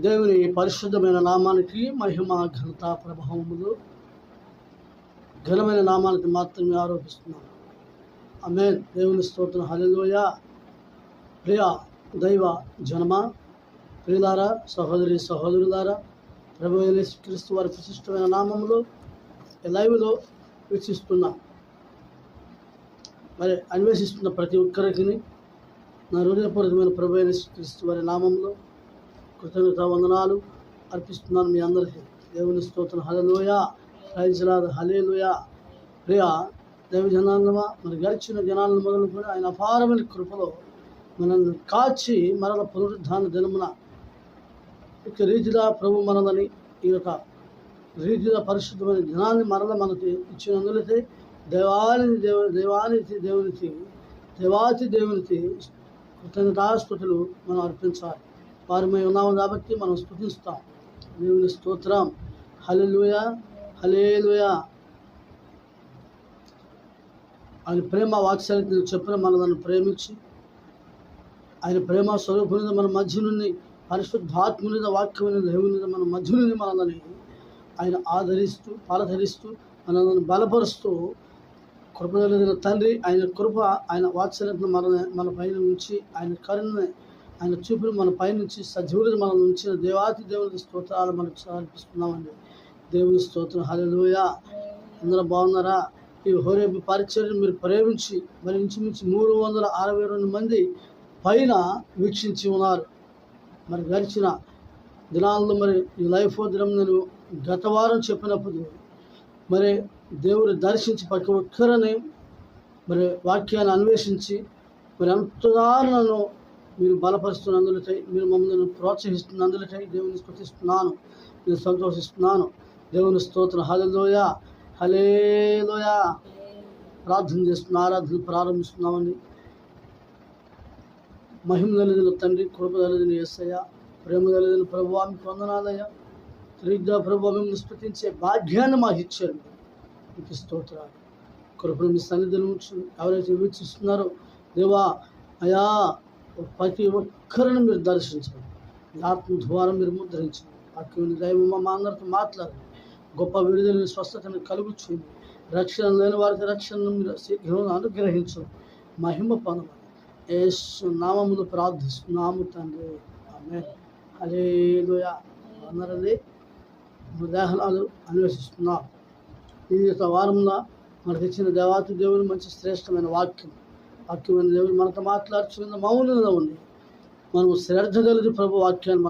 దేవుని పరిశుద్ధమైన నామానికి మహిమ ఘనత ప్రభావములు ఘనమైన నామానికి మాత్రమే ఆరోపిస్తున్నాను. ఆమేన్. దేవుని స్తోత్రం. హల్లెలూయా. ప్రియ దైవ జనమ, ప్రియులారా, సహోదరి సహోదరులారా, ప్రభు యేసుక్రీస్తు వారి విశిష్టమైన నామములో లైవ్లో వీక్షిస్తున్నా అన్వేషిస్తున్న ప్రతి ఒక్కరికి నా హృదయపూర్వకమైన ప్రభు యేసుక్రీస్తు వారి నామంలో కృతజ్ఞత వందనాలు అర్పిస్తున్నాను మీ అందరికీ. దేవుని స్తోత్రం. హల్లెలూయా. Praise lord. హల్లెలూయా. ప్రియ దైవ జనాంగమా, మరి గడిచిన దినాలను మొదలుకొని ఆయన అపారమైన కృపలో మనల్ని కాచి మరల పునరుద్ధాన దినమున ఇక రీతిగా ప్రభు మనదని ఈ యొక్క రీతిగా పరిశుద్ధమైన దినాన్ని మరల మనకి ఇచ్చినందులైతే దేవాతి దేవునికి కృతజ్ఞతాస్తుతులు మనం అర్పించాలి. వారిమై ఉన్నాము కాబట్టి మనం స్తుతిస్తాం. దేవుని స్తోత్రం. హల్లెలూయా. హల్లెలూయా. ఆయన ప్రేమ వాత్సల్యతను చెప్పిన మనలను ప్రేమించి ఆయన ప్రేమ స్వరూపునిద మన మధ్య నుండి పరిశుద్ధాత్మునిద వాక్యమైన దేవునిద మన మధ్య నుండి మనల్ని ఆయన ఆదరిస్తూ పాలధరిస్తూ మనల్ని బలపరుస్తూ కృపగలిగిన తండ్రి ఆయన కృప ఆయన వాత్సల్యతను మన పైన ఉంచి ఆయన కరుణని ఆయన చూపులు మన పైనుంచి సజీవులు మనం ఉంచిన దేవాతి దేవునికి స్తోత్రాలు మనకు సమర్పిస్తున్నామండి. దేవుని స్తోత్రం. హల్లెలూయా. అందరూ బాగున్నారా? ఈ హోరేబు పరిచర్యను మీరు ప్రేమించి మరి ఇంచుమించు 362 మంది పైన వీక్షించి ఉన్నారు. మరి గడిచిన దినాల్లో మరి ఈ లైఫ్ దినం నేను గత వారం చెప్పినప్పుడు మరి దేవుడు దర్శించి ప్రతి ఒక్కరిని మరి వాక్యాన్ని అన్వేషించి మరి ఎంతగానో మీరు బలపరుస్తున్నందులకై, మీరు మమ్మల్ని ప్రోత్సహిస్తున్నందులకై దేవుని స్తుతిస్తున్నాను, నేను సంతోషిస్తున్నాను. దేవుని స్తోత్రం. హల్లెలూయా. హల్లెలూయా. ప్రార్థన చేస్తున్న ఆరాధన ప్రారంభిస్తున్నామండి. మహిమ కలిగిన తండ్రి, కృప కలిగిన యేసయ్య, ప్రేమ కలిగిన ప్రభువా, మీకు వందనాలయ్యా. తిరిగ్గా ప్రభువా, మిమ్మల్ని స్తుతించే భాగ్యాన్ని మాకు ఇచ్చారు. మీకు స్తోత్రాలు. కృపను మీ సన్నిధిని ఉంచు. ఎవరైతే వీక్షిస్తున్నారో దేవా అయా, ప్రతి ఒక్కరిని మీరు దర్శించండి. ఆత్మ ద్వారా మీరు ముద్రించండి. వాక్యమైన దైవం మా అందరితో మాట్లాడండి. గొప్ప విడుదలని స్వస్థతను కలుగుచేయండి. రక్షణ లేని వారికి రక్షణను మీరు శీఘ్రంగా అనుగ్రహించండి. మహిమ పొందమని యేసు నామములో ప్రార్థిస్తున్నాము తండ్రి. ఆమేన్. హల్లెలూయా. అందరండి ఉదాహరణలు అన్వేషిస్తున్నాం. ఈ యొక్క వారంలో మనకి ఇచ్చిన దేవాతి దేవుని మంచి శ్రేష్టమైన వాక్యమైన దేవుడు మనతో మాట్లాడుచున్న మౌనంగా ఉంది. మనం శ్రద్ధ కలిగి ప్రభు వాక్యాన్ని